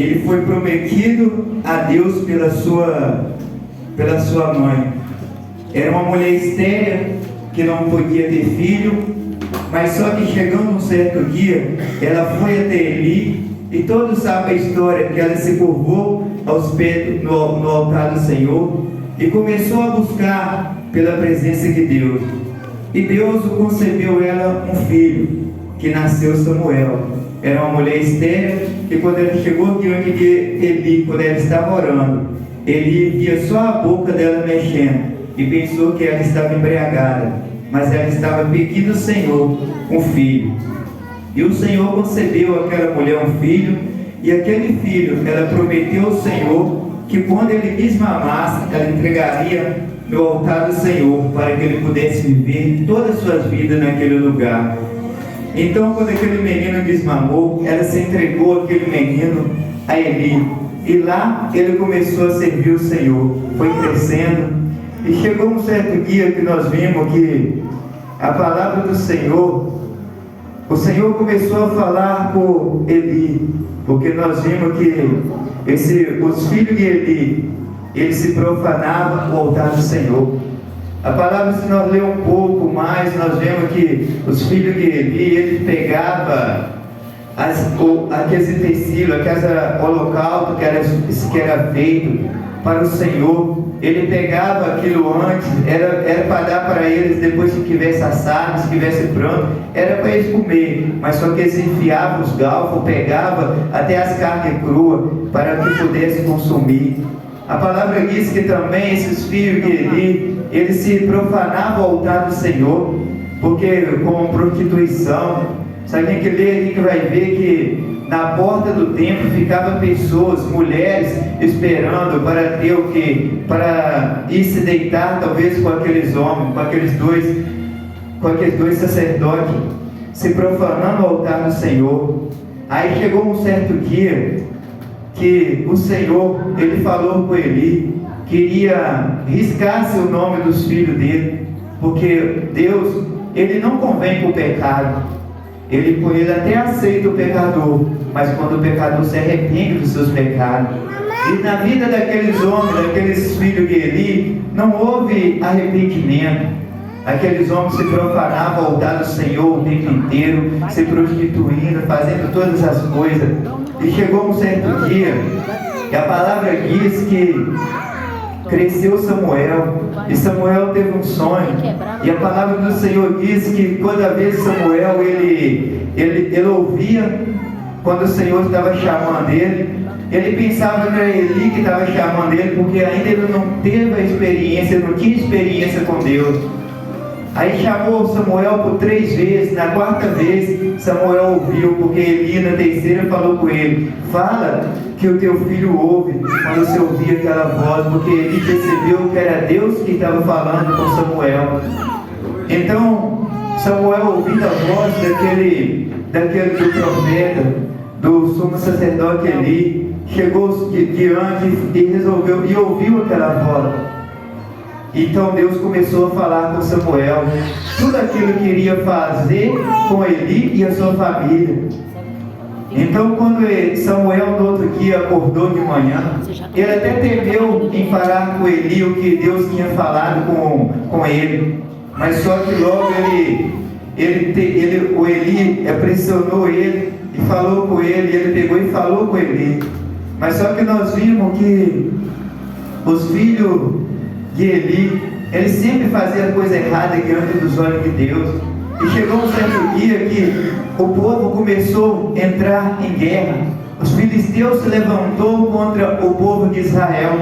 ele foi prometido a Deus pela sua mãe. Era uma mulher estéril que não podia ter filho, mas só que chegando um certo dia, ela foi até Eli, e todos sabem a história, que ela se curvou aos pés no altar do Senhor e começou a buscar pela presença de Deus. E Deus concebeu ela um filho, que nasceu Samuel. Era uma mulher estéril, e quando ela chegou diante de Eli, quando ela estava orando, Eli via só a boca dela mexendo e pensou que ela estava embriagada, mas ela estava pedindo ao Senhor um filho. E o Senhor concebeu àquela mulher um filho, e aquele filho, ela prometeu ao Senhor que quando ele desmamasse, ela entregaria no altar do Senhor, para que ele pudesse viver toda a sua vida naquele lugar. Então, quando aquele menino desmamou, ela se entregou aquele menino a Eli, e lá ele começou a servir o Senhor, foi crescendo, e chegou um certo dia que nós vimos que a palavra do Senhor, o Senhor começou a falar com Eli, porque nós vimos que os filhos de Eli, eles se profanavam o altar do Senhor. A palavra, se nós lermos um pouco mais, nós vemos que os filhos de Eli, eles pegavam aqueles utensílios, aqueles holocaustos que era feito para o Senhor. Ele pegava aquilo antes, era para dar para eles depois que tivesse assado, se tivesse pronto, era para eles comer, mas só que eles enfiavam os galfos, pegavam até as carnes cruas para que pudesse consumir. A palavra diz que também esses filhos de Eli, eles se profanavam ao altar do Senhor, porque com prostituição, sabe quem que lê aqui que vai ver que na porta do templo ficavam pessoas, mulheres, esperando para ter o quê? Para ir se deitar talvez com aqueles homens, com aqueles dois sacerdotes, se profanando o altar do Senhor. Aí chegou um certo dia que o Senhor, ele falou com Eli, queria riscar-se o nome dos filhos dele, porque Deus, ele não convém com o pecado. Ele até aceita o pecador, mas quando o pecador se arrepende dos seus pecados. E na vida daqueles homens, daqueles filhos de Eli, não houve arrependimento. Aqueles homens se profanavam ao altar do Senhor o tempo inteiro, se prostituindo, fazendo todas as coisas. E chegou um certo dia, que a palavra diz que cresceu Samuel, e Samuel teve um sonho, e a palavra do Senhor diz que toda vez Samuel ele ouvia quando o Senhor estava chamando ele pensava que era Eli que estava chamando ele, porque ainda ele não teve a experiência, não tinha experiência com Deus. Aí chamou Samuel por 3 vezes, na 4ª vez Samuel ouviu, porque Eli na 3ª falou com ele: fala que o teu filho ouve quando você ouvir aquela voz, porque ele percebeu que era Deus que estava falando com Samuel. Então Samuel, ouvindo a voz daquele do profeta, do sumo sacerdote Eli, chegou diante e resolveu, e ouviu aquela voz. Então Deus começou a falar com Samuel tudo aquilo que iria fazer com Eli e a sua família. Então, quando Samuel no outro dia acordou de manhã, ele até temeu em falar com Eli o que Deus tinha falado com ele, mas só que logo o Eli pressionou ele e falou com ele, ele pegou e falou com Eli. Mas só que nós vimos que os filhos de Eli, eles sempre faziam coisa errada diante dos olhos de Deus. E chegou um certo dia que o povo começou a entrar em guerra. Os filisteus se levantou contra o povo de Israel.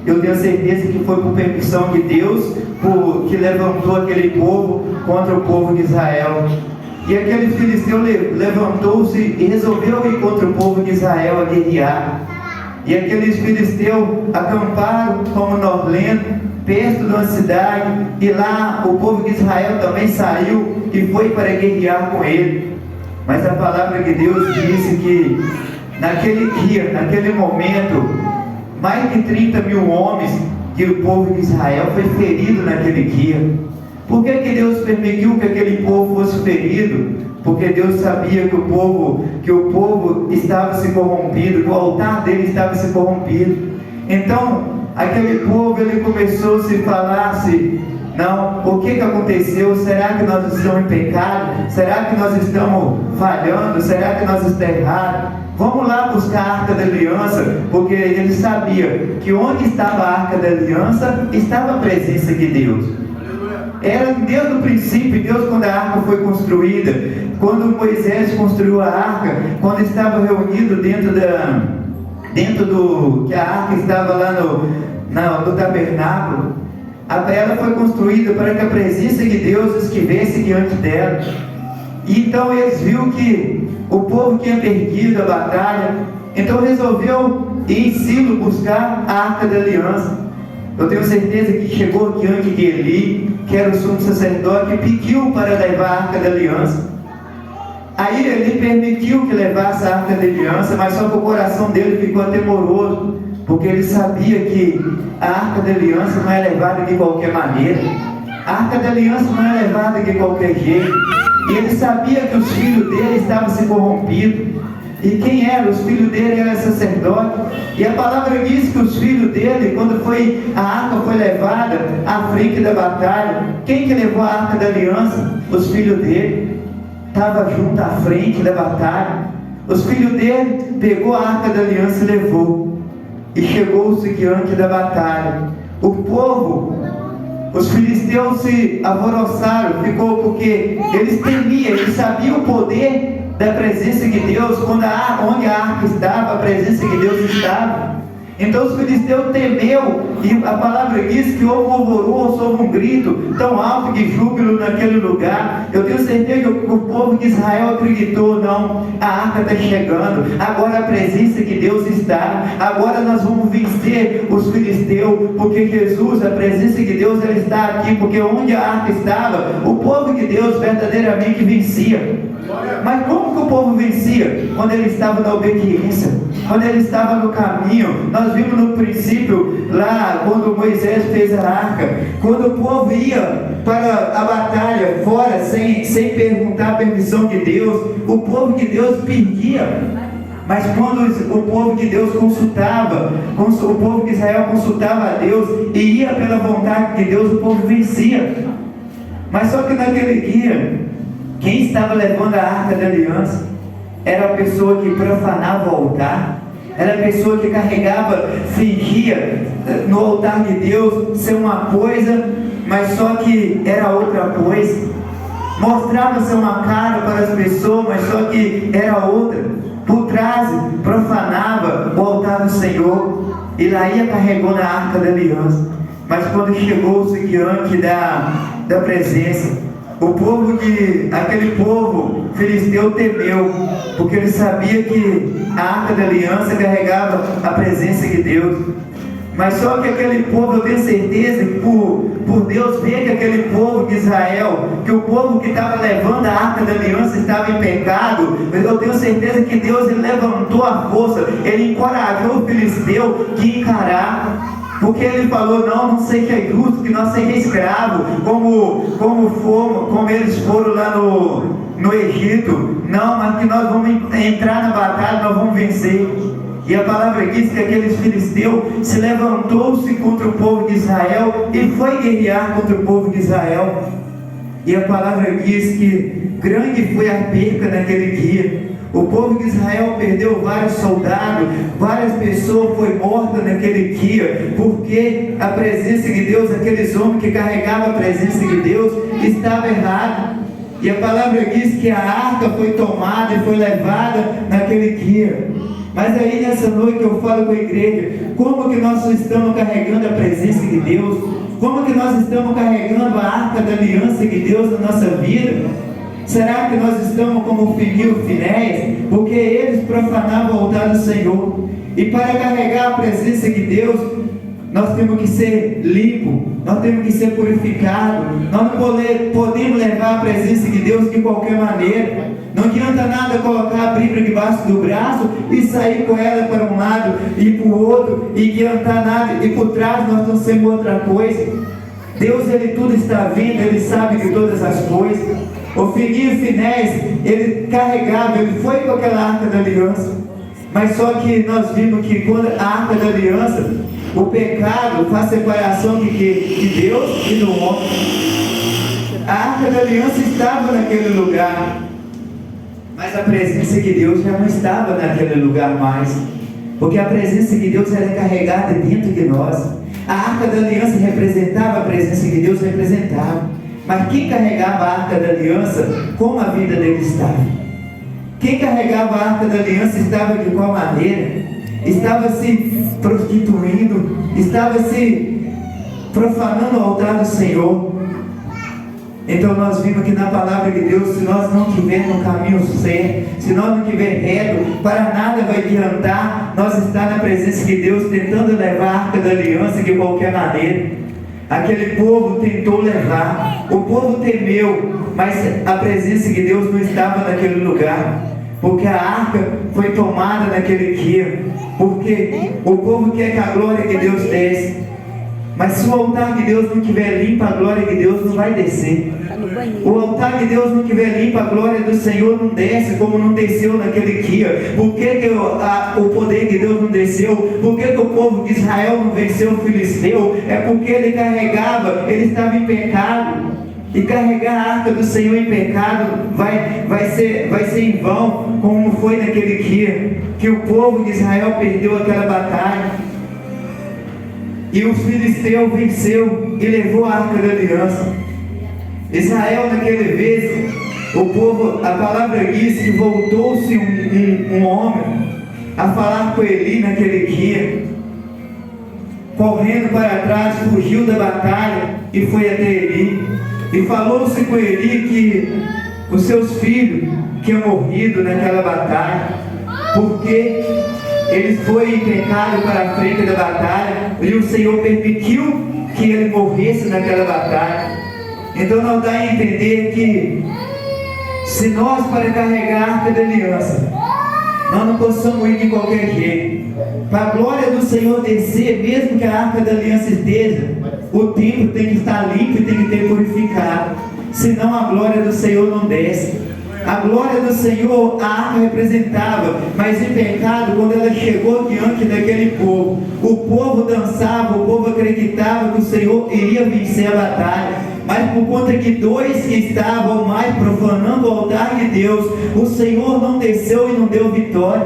Eu tenho certeza que foi por permissão de Deus que levantou aquele povo contra o povo de Israel. E aquele filisteu levantou-se e resolveu ir contra o povo de Israel a guerrear. E aqueles filisteus acamparam, como nós lemos, perto de uma cidade, e lá o povo de Israel também saiu e foi para guerrear com ele. Mas a palavra de Deus disse que naquele dia, naquele momento, mais de 30 mil homens do povo de Israel foi ferido naquele dia. Por que Deus permitiu que aquele povo fosse ferido? porque Deus sabia que o povo estava se corrompido, que o altar dele estava se corrompido. Então, aquele povo, ele começou a se falar assim: não, o que aconteceu? Será que nós estamos em pecado? Será que nós estamos falhando? Será que nós estamos errados? Vamos lá buscar a Arca da Aliança, porque ele sabia que onde estava a Arca da Aliança, estava a presença de Deus. Era desde o princípio. Deus, quando a arca foi construída, quando Moisés construiu a arca, quando estava reunido dentro do, que a arca estava lá no tabernáculo, ela foi construída para que a presença de Deus estivesse diante dela. E então eles viram que o povo tinha perdido a batalha, então resolveu ir em Silo buscar a Arca da Aliança. Eu tenho certeza que chegou diante de Eli, que era o sumo sacerdote, e pediu para levar a Arca da Aliança. Aí Eli permitiu que levasse a Arca da Aliança, mas só que o coração dele ficou atemoroso, porque ele sabia que a Arca da Aliança não é levada de qualquer maneira. A Arca da Aliança não é levada de qualquer jeito. E ele sabia que os filhos dele estavam se corrompidos. E quem era? Os filhos dele eram sacerdotes. E a palavra diz que os filhos dele, quando a arca foi levada à frente da batalha, quem que levou a Arca da Aliança? Os filhos dele. Estava junto à frente da batalha. Os filhos dele pegou a Arca da Aliança e levou. E chegou-se diante da batalha. O povo, os filisteus se alvoroçaram, porque eles temiam, eles sabiam o poder da presença de Deus. Onde a arca estava, a presença de Deus estava. Então os filisteus temeu, e a palavra diz que houve um alvoroço, houve um grito tão alto de júbilo naquele lugar. Eu tenho certeza que o povo de Israel acreditou: não, a arca está chegando, agora a presença de Deus está, agora nós vamos vencer os filisteus, porque Jesus, a presença de Deus, ela está aqui, porque onde a arca estava, o povo de Deus verdadeiramente vencia. Mas como que o povo vencia? Quando ele estava na obediência, quando ele estava no caminho. Nós vimos no princípio, lá quando Moisés fez a arca, quando o povo ia para a batalha fora, sem perguntar a permissão de Deus, o povo de Deus perdia. Mas quando o povo de Deus consultava, o povo de Israel consultava a Deus e ia pela vontade de Deus, o povo vencia. Mas só que naquele dia, quem estava levando a Arca da Aliança era a pessoa que profanava o altar, era a pessoa que carregava, fingia no altar de Deus ser uma coisa, mas só que era outra coisa. Mostrava ser uma cara para as pessoas, mas só que era outra. Por trás, profanava o altar do Senhor. E lá ia carregando a Arca da Aliança. Mas quando chegou-se diante da presença, aquele povo filisteu temeu, porque ele sabia que a Arca da Aliança carregava a presença de Deus. Mas só que aquele povo, eu tenho certeza que por Deus ver que aquele povo de Israel, que o povo que estava levando a Arca da Aliança estava em pecado, eu tenho certeza que Deus, ele levantou a força, ele encorajou o filisteu de encarar. Porque ele falou: não seja justo que nós sejamos escravos, como eles foram lá no Egito. Não, mas que nós vamos entrar na batalha, nós vamos vencer. E a palavra diz que aqueles filisteus se levantou-se contra o povo de Israel e foi guerrear contra o povo de Israel. E a palavra diz que grande foi a perca naquele dia. O povo de Israel perdeu vários soldados, várias pessoas foram mortas naquele dia, porque a presença de Deus, aqueles homens que carregavam a presença de Deus, estava errado. E a palavra diz que a arca foi tomada e foi levada naquele dia. Mas aí nessa noite eu falo com a igreja: como que nós estamos carregando a presença de Deus? Como que nós estamos carregando a Arca da Aliança de Deus na nossa vida? Será que nós estamos como Ofni e Finéias? Porque eles profanavam o altar do Senhor. E para carregar a presença de Deus, nós temos que ser limpos, nós temos que ser purificados. Nós não podemos levar a presença de Deus de qualquer maneira. Não adianta nada colocar a Bíblia debaixo do braço e sair com ela para um lado e para o outro, e adiantar nada, e por trás nós não somos outra coisa. Deus, ele tudo está vendo, ele sabe de todas as coisas. Ofni e Finéias, ele carregava, ele foi com aquela arca da aliança. Mas só que nós vimos que quando a arca da aliança, o pecado faz separação de Deus e do homem. A arca da aliança estava naquele lugar, mas a presença de Deus já não estava naquele lugar mais, porque a presença de Deus era carregada dentro de nós. A arca da aliança representava a presença de Deus, representava. Mas quem carregava a arca da aliança, como a vida dele estava? Quem carregava a arca da aliança estava de qual maneira? Estava se prostituindo, estava se profanando o altar do Senhor. Então nós vimos que na palavra de Deus, se nós não tivermos no caminho certo, se nós não tivermos reto, para nada vai adiantar nós estar na presença de Deus tentando levar a arca da aliança de qualquer maneira. Aquele povo tentou levar, o povo temeu, mas a presença de Deus não estava naquele lugar, porque a arca foi tomada naquele dia, porque o povo quer que a glória de Deus desce. Mas se o altar de Deus não estiver limpo, a glória de Deus não vai descer. O altar de Deus não estiver limpo, a glória do Senhor não desce, como não desceu naquele dia. Por que o poder de Deus não desceu? Por que o povo de Israel não venceu o filisteu? É porque ele carregava, ele estava em pecado. E carregar a arca do Senhor em pecado vai ser em vão, como foi naquele dia que o povo de Israel perdeu aquela batalha. E o filisteu venceu e levou a arca da aliança. Israel naquele vez, o povo, a palavra diz que voltou-se um homem a falar com Eli naquele dia, correndo para trás, fugiu da batalha e foi até Eli. E falou-se com Eli que os seus filhos tinham morrido naquela batalha, porque ele foi em pecado para a frente da batalha, e o Senhor permitiu que ele morresse naquela batalha. Então não dá a entender que se nós, para carregar a arca da aliança, nós não possamos ir de qualquer jeito, para a glória do Senhor descer, mesmo que a arca da aliança esteja, o templo tem que estar limpo e tem que ter purificado, senão a glória do Senhor não desce. A glória do Senhor, a arca representava, mas em pecado, quando ela chegou diante daquele povo, o povo dançava, o povo acreditava que o Senhor iria vencer a batalha, mas por conta que dois que estavam mais profanando o altar de Deus, o Senhor não desceu e não deu vitória.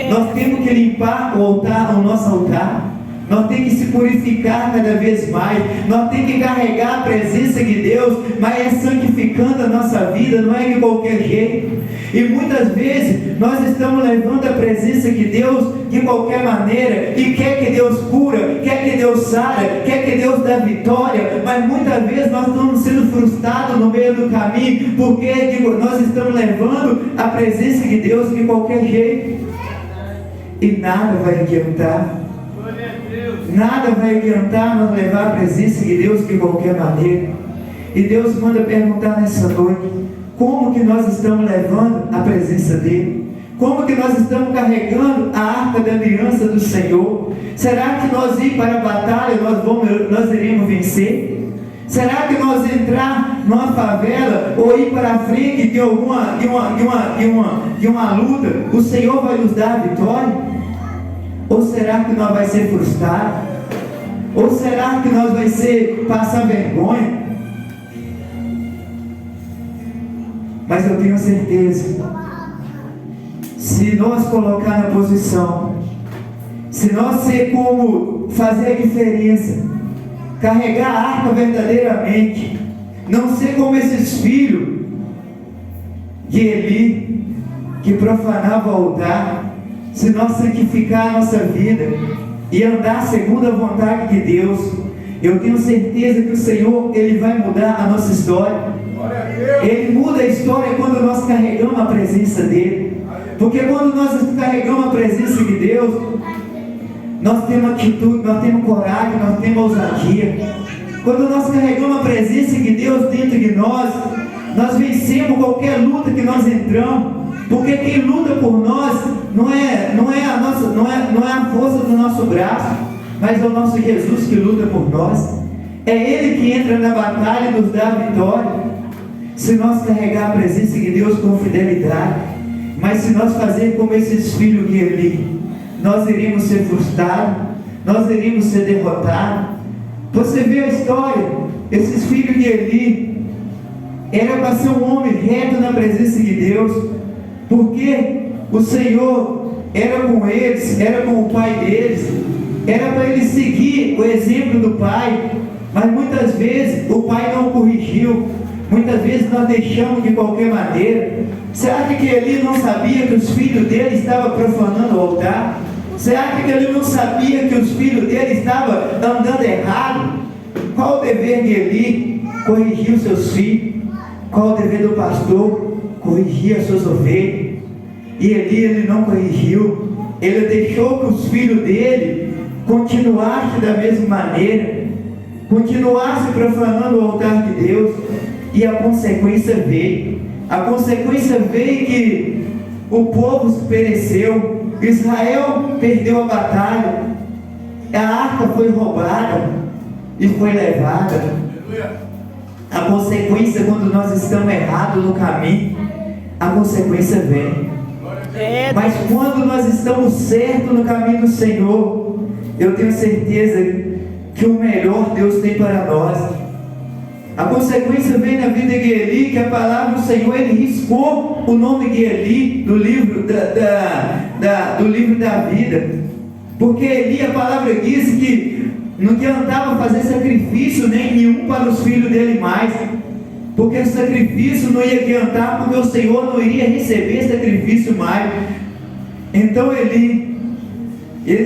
Nós temos que limpar o altar, o nosso altar. Nós temos que se purificar cada vez mais. Nós temos que carregar a presença de Deus, mas é santificando a nossa vida, não é de qualquer jeito. E muitas vezes nós estamos levando a presença de Deus de qualquer maneira, e quer que Deus cura, quer que Deus sara, quer que Deus dá vitória, mas muitas vezes nós estamos sendo frustrados no meio do caminho, porque nós estamos levando a presença de Deus de qualquer jeito, e nada vai adiantar. Nada vai adiantar nós levar a presença de Deus de qualquer maneira. E Deus manda perguntar nessa noite: como que nós estamos levando a presença dEle? Como que nós estamos carregando a arca da aliança do Senhor? Será que nós ir para a batalha nós iremos vencer? Será que nós entrar numa favela ou ir para a frente de uma luta, o Senhor vai nos dar a vitória? Ou será que nós vai ser frustrado? Ou será que nós vai passar vergonha? Mas eu tenho certeza, se nós colocar na posição, se nós ser como fazer a diferença, carregar a arca verdadeiramente, não ser como esses filhos de Eli, que profanavam o altar, se nós santificar a nossa vida e andar segundo a vontade de Deus, eu tenho certeza que o Senhor, Ele vai mudar a nossa história. Ele muda a história quando nós carregamos a presença dEle. Porque quando nós carregamos a presença de Deus, nós temos atitude, nós temos coragem, nós temos ousadia. Quando nós carregamos a presença de Deus dentro de nós vencemos qualquer luta que nós entramos. Porque quem luta por nós não é a força do nosso braço, mas é o nosso Jesus que luta por nós. É Ele que entra na batalha e nos dá a vitória. se nós carregar a presença de Deus com fidelidade. Mas se nós fazermos como esses filhos de Eli, nós iríamos ser frustrados, nós iríamos ser derrotados. Você vê a história, esses filhos de Eli, era para ser um homem reto na presença de Deus, porque o Senhor era com eles, era com o pai deles, era para eles seguir o exemplo do pai, mas muitas vezes o pai não corrigiu, muitas vezes nós deixamos de qualquer maneira. Você acha que Eli não sabia que os filhos dele estavam profanando o altar? Você acha que ele não sabia que os filhos dele estavam andando errado? Qual o dever de Eli? Corrigir os seus filhos. Qual o dever do pastor? Corrigir as suas ovelhas. E Eli, ele não corrigiu. Ele deixou que os filhos dele continuassem da mesma maneira, continuassem profanando o altar de Deus. E a consequência veio. A consequência veio que o povo pereceu. Israel perdeu a batalha, a arca foi roubada e foi levada. A consequência, quando nós estamos errados no caminho, a consequência vem. Mas quando nós estamos certos no caminho do Senhor, eu tenho certeza que o melhor Deus tem para nós. A consequência vem na vida de Eli, que a palavra do Senhor, ele riscou o nome de Eli do livro do livro da vida. Porque Eli, a palavra diz que não adiantava fazer sacrifício nenhum para os filhos dele mais. Porque o sacrifício não ia adiantar, porque o Senhor não iria receber sacrifício mais. Então ele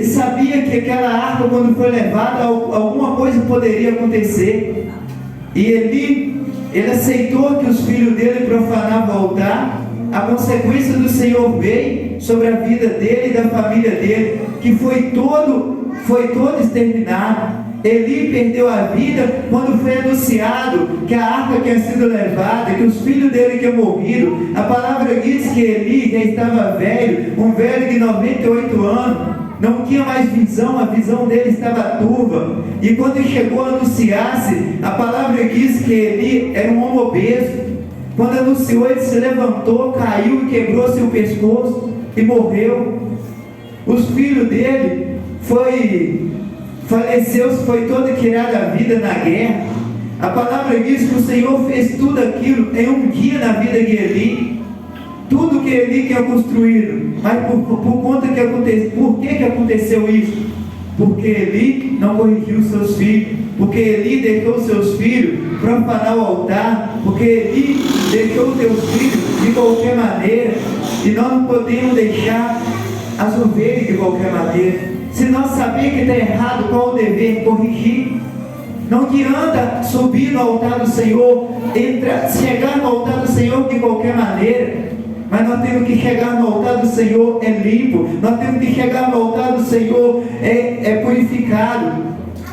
sabia que aquela arca, quando foi levada, alguma coisa poderia acontecer. E ele aceitou que os filhos dele profanavam o altar. A consequência do Senhor veio sobre a vida dele e da família dele, que foi todo exterminado. Eli perdeu a vida quando foi anunciado que a arca tinha sido levada, que os filhos dele tinham morrido. A palavra diz que Eli já estava velho, um velho de 98 anos. Não tinha mais visão, a visão dele estava turva. E quando chegou a anunciar-se, a palavra diz que Eli era um homem obeso. Quando anunciou, ele se levantou, caiu e quebrou seu pescoço e morreu. Os filhos dele faleceu, foi todo tirado a vida na guerra. A palavra diz que o Senhor fez tudo aquilo em um dia na vida de Eli. Tudo que Eli tinha construído, mas por conta que aconteceu. Por que aconteceu isso? Porque Eli não corrigiu seus filhos, porque Eli deixou seus filhos profanar o altar, porque Eli deixou seus filhos de qualquer maneira. E nós não podemos deixar as ovelhas de qualquer maneira. Se nós sabemos que está errado, qual o dever? Corrigir. Não adianta subir no altar do Senhor, chegar no altar do Senhor de qualquer maneira. Mas nós temos que chegar no altar do Senhor limpo. Nós temos que chegar no altar do Senhor purificado.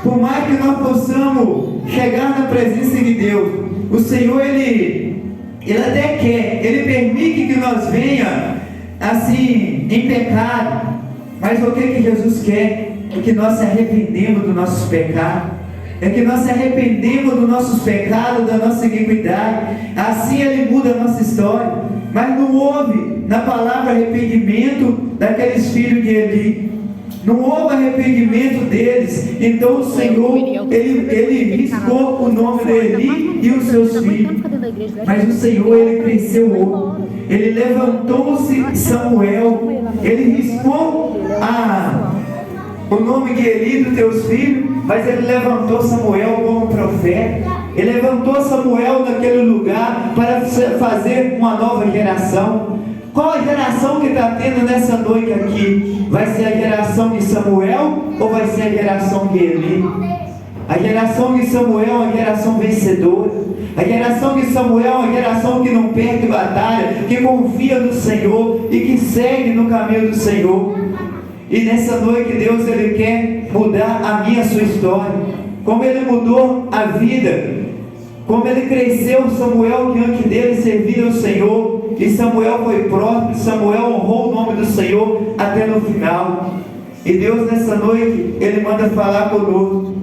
Por mais que nós possamos chegar na presença de Deus, o Senhor, Ele até quer, Ele permite que nós venha assim, em pecado. Mas o que Jesus quer? É que nós se arrependemos dos nossos pecados. É que nós se arrependemos dos nossos pecados, da nossa iniquidade. Assim Ele muda a nossa história. Mas não houve na palavra arrependimento daqueles filhos de Eli. Não houve arrependimento deles. Então o Senhor, ele riscou o nome de Eli e os seus filhos. Mas o Senhor, Ele cresceu o outro. Ele levantou-se Samuel. Ele riscou o nome de Eli e dos teus filhos. Mas Ele levantou Samuel como profeta. Ele levantou Samuel naquele lugar para fazer uma nova geração. Qual a geração que está tendo nessa noite aqui? Vai ser a geração de Samuel ou vai ser a geração de Eli? A geração de Samuel é uma geração vencedora. A geração de Samuel é uma geração que não perde batalha, que confia no Senhor e que segue no caminho do Senhor. E nessa noite Deus, Ele quer mudar a minha, a sua história. Como Ele mudou a vida, como Ele cresceu, Samuel diante dele servia ao Senhor. E Samuel foi próspero, Samuel honrou o nome do Senhor até no final. E Deus nessa noite, Ele manda falar conosco.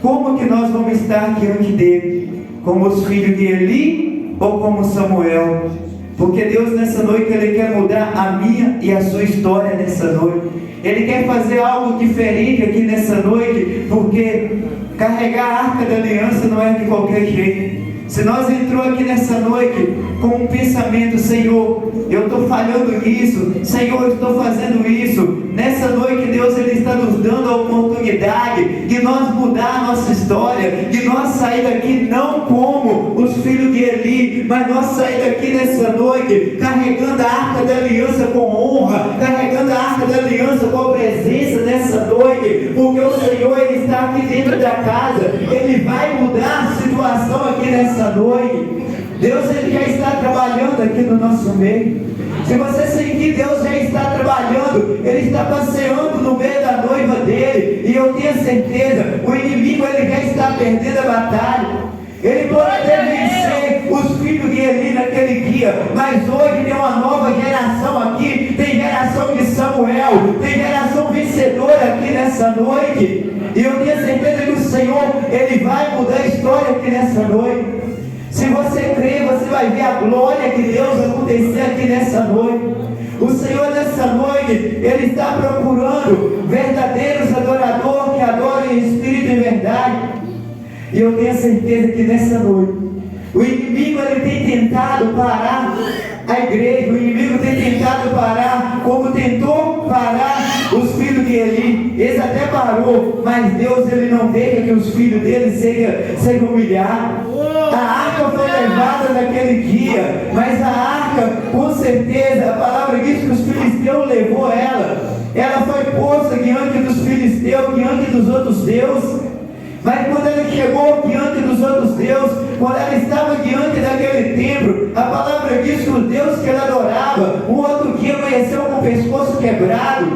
Como que nós vamos estar diante dele? Como os filhos de Eli ou como Samuel. Porque Deus nessa noite, Ele quer mudar a minha e a sua história nessa noite. Ele quer fazer algo diferente aqui nessa noite, porque carregar a arca da aliança não é de qualquer jeito. Se nós entramos aqui nessa noite com um pensamento, Senhor, eu estou falhando nisso, Senhor, eu estou fazendo isso, nessa noite Deus Ele está nos dando a oportunidade de nós mudar a nossa história, de nós sair daqui não como os filhos de Eli, mas nós sair daqui nessa noite carregando a arca da aliança com honra, carregando a arca da aliança com a presença nessa noite, porque o Senhor Ele está aqui dentro da casa, Ele vai mudar a situação aqui nessa noite. Deus Ele já está trabalhando aqui no nosso meio. Se você sentir, Deus já está trabalhando, Ele está passeando no meio da noiva dele, e eu tenho certeza, o inimigo Ele já está perdendo a batalha. Ele pode até vencer os filhos de Eli naquele dia, mas hoje tem uma nova geração aqui, tem geração de Samuel, tem geração vencedora aqui nessa noite, e eu tenho certeza que o Senhor Ele vai mudar a história aqui nessa noite. Se você crer, você vai ver a glória de Deus acontecer aqui nessa noite. O Senhor nessa noite, Ele está procurando verdadeiros adoradores que adoram em espírito e verdade. E eu tenho certeza que nessa noite, o inimigo Ele tem tentado parar a igreja, o inimigo tem tentado parar, como tentou parar os filhos de Eli. Eles até parou, mas Deus Ele não deixa que os filhos dele sejam humilhados. A arca foi levada naquele dia, mas a arca, com certeza, a palavra diz que os filisteus levou ela. Ela foi posta diante dos filisteus, diante dos outros deuses. Mas quando ela chegou diante dos outros deuses, quando ela estava diante daquele templo, a palavra diz que os deuses que ela adorava, um outro dia amanheceu com o pescoço quebrado.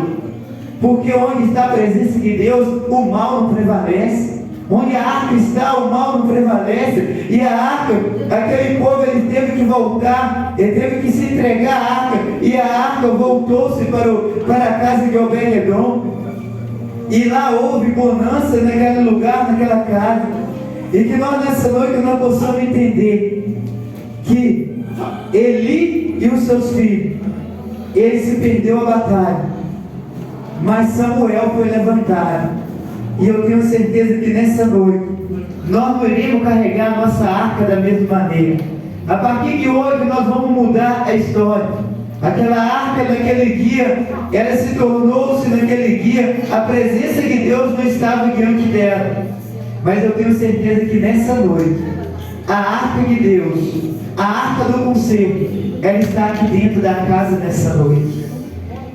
Porque onde está a presença de Deus, o mal não prevalece. Onde a arca está, o mal não prevalece. E a arca, aquele povo, ele teve que voltar, ele teve que se entregar à arca, e a arca voltou-se para a casa de Obed-edom. E lá houve bonança naquele lugar, naquela casa. E que nós nessa noite nós possamos entender que Eli e os seus filhos, ele se perdeu a batalha, mas Samuel foi levantado. E eu tenho certeza que nessa noite nós não iremos carregar a nossa arca da mesma maneira. A partir de hoje nós vamos mudar a história. Aquela arca naquele dia, ela se tornou-se naquele dia, a presença de Deus não estava diante dela. Mas eu tenho certeza que nessa noite, a arca de Deus, a arca do concerto, ela está aqui dentro da casa nessa noite.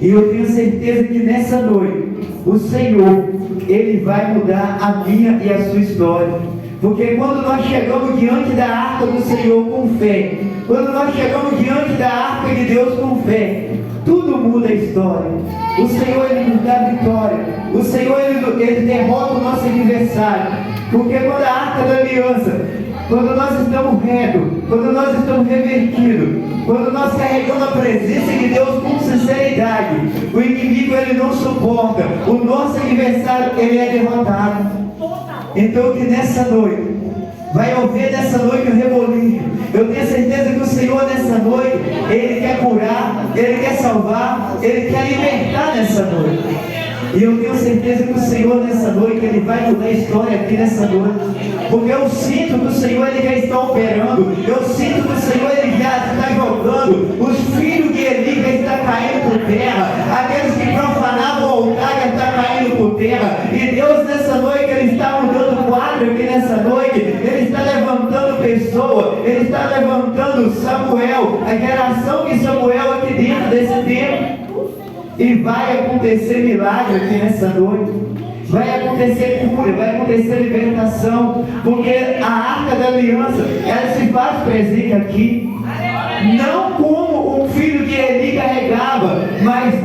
E eu tenho certeza que nessa noite, o Senhor, Ele vai mudar a minha e a sua história. Porque quando nós chegamos diante da arca do Senhor com fé, quando nós chegamos diante da arca de Deus com fé, tudo muda a história. O Senhor, Ele nos dá vitória. O Senhor, Ele derrota o nosso adversário. Porque quando a arca da aliança, quando nós estamos retos, quando nós estamos revertidos, quando nós carregamos a presença de Deus com sinceridade, o inimigo Ele não suporta. O nosso adversário, ele é derrotado. Então que nessa noite, vai haver nessa noite um reboliço. Eu tenho certeza que o Senhor nessa noite, Ele quer curar, Ele quer salvar, Ele quer libertar nessa noite. E eu tenho certeza que o Senhor nessa noite, Ele vai mudar a história aqui nessa noite. Porque eu sinto que o Senhor, Ele já está operando. Eu sinto que o Senhor, Ele já está jogando. Os filhos de Eli já estão caindo por terra. Aqueles que profanavam o altar já estão caindo por terra. E Deus nessa noite, Ele está mudando o quadro aqui nessa noite. Ele está levantando pessoas. Ele está levantando Samuel, a geração de Samuel aqui dentro desse tempo. E vai acontecer milagre aqui nessa noite. Vai acontecer cura, vai acontecer libertação. Porque a arca da aliança, ela se faz presente aqui. Não como o filho de Eli carregava, mas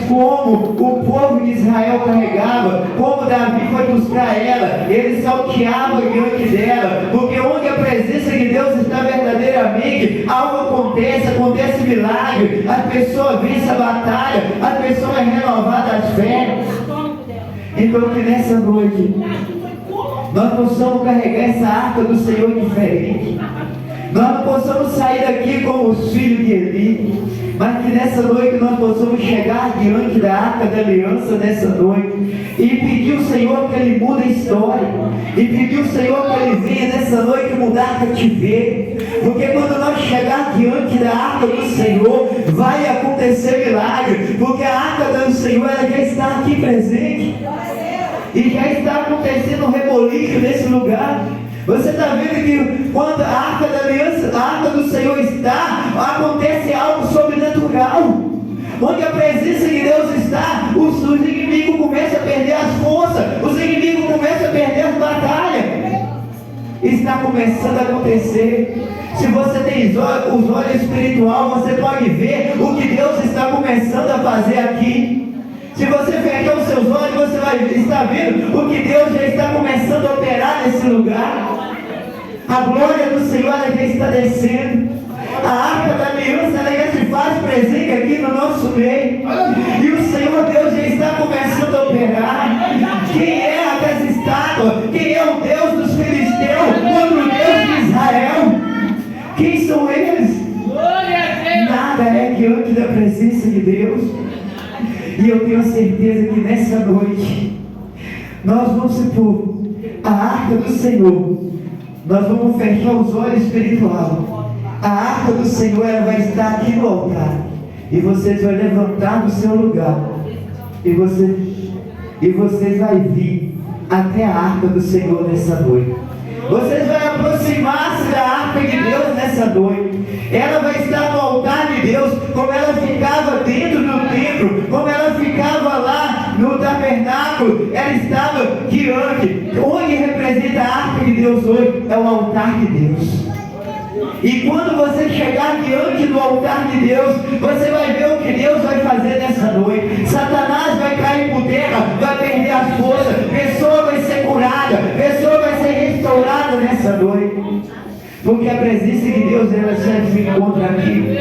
como o povo de Israel carregava, como Davi foi buscar ela, ele salteava diante dela, porque onde a presença de Deus está verdadeiramente, algo acontece milagre, as pessoas vencem a batalha, as pessoas renovadas as fé. Então que nessa noite nós possamos carregar essa arca do Senhor diferente. nós não possamos sair daqui como os filhos de Eli, mas que nessa noite nós possamos chegar diante da Arca da Aliança nessa noite e pedir ao Senhor que Ele mude a história, e pedir ao Senhor que Ele venha nessa noite mudar cativeiro, porque quando nós chegar diante da Arca do Senhor, vai acontecer milagre, porque a Arca do Senhor ela já está aqui presente, e já está acontecendo um reboliço nesse lugar. Você está vendo que quando a Arca da Aliança, a Arca do Senhor está, acontece algo sobrenatural. Onde a presença de Deus está, os inimigos começam a perder as forças, os inimigos começam a perder as batalhas. Está começando a acontecer. Se você tem os olhos espirituais, você pode ver o que Deus está começando a fazer aqui. Se você fechar os seus olhos, você vai estar vendo o que Deus já está começando a operar nesse lugar. A glória do Senhor ela já está descendo. A Arca da Aliança ela já se faz presente aqui no nosso meio. E o Senhor Deus já está começando a operar. Quem é aquela estátua? Quem é o Deus dos filisteus contra o Deus de Israel? Quem são eles? Nada é diante da presença de Deus. E eu tenho certeza que nessa noite nós vamos supor a Arca do Senhor. Nós vamos fechar os olhos espirituais. A Arca do Senhor ela vai estar aqui no altar. E vocês vão levantar do seu lugar. E vocês vão vir até a Arca do Senhor nessa noite. Vocês vão aproximar-se da Arca de Deus nessa noite. Ela vai estar no altar de Deus, como ela ficava dentro do templo, como ela ficava lá no tabernáculo, ela estava diante. Onde representa a Arca de Deus hoje? É o altar de Deus. E quando você chegar diante do altar de Deus, você vai ver o que Deus vai fazer nessa noite. Satanás vai cair por terra, vai perder as forças, pessoa vai ser curada, pessoa vai ser restaurada nessa noite. Porque a presença de Deus ela já se encontra aqui.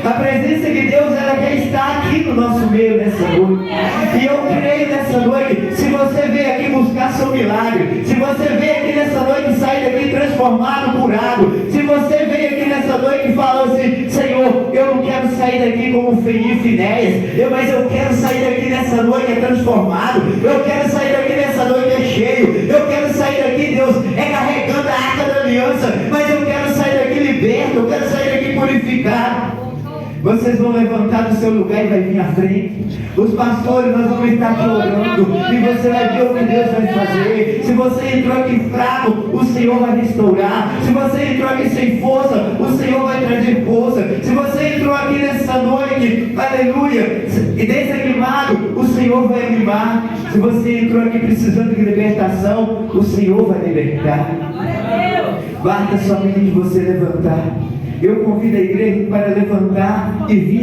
A presença de Deus ela já está aqui no nosso meio nessa noite. E eu creio nessa noite, se você veio aqui buscar seu milagre, se você veio aqui nessa noite sair daqui transformado, curado, se você veio aqui nessa noite e falou assim: Senhor, eu não quero sair daqui como Feni e Finéias, mas eu quero sair daqui nessa noite transformado, eu quero sair daqui nessa noite cheio, eu quero sair daqui, Deus, carregando a Arca da Aliança, mas eu quero sair daqui liberto, eu quero sair daqui purificado. Vocês vão levantar do seu lugar e vai vir à frente. Os pastores, nós vamos estar aqui orando. E você vai ver o que Deus vai fazer. Se você entrou aqui fraco, o Senhor vai restaurar. Se você entrou aqui sem força, o Senhor vai trazer força. Se você entrou aqui nessa noite, aleluia, e desanimado, o Senhor vai animar. Se você entrou aqui precisando de libertação, o Senhor vai libertar. Basta somente você levantar. Eu convido a igreja para levantar e vir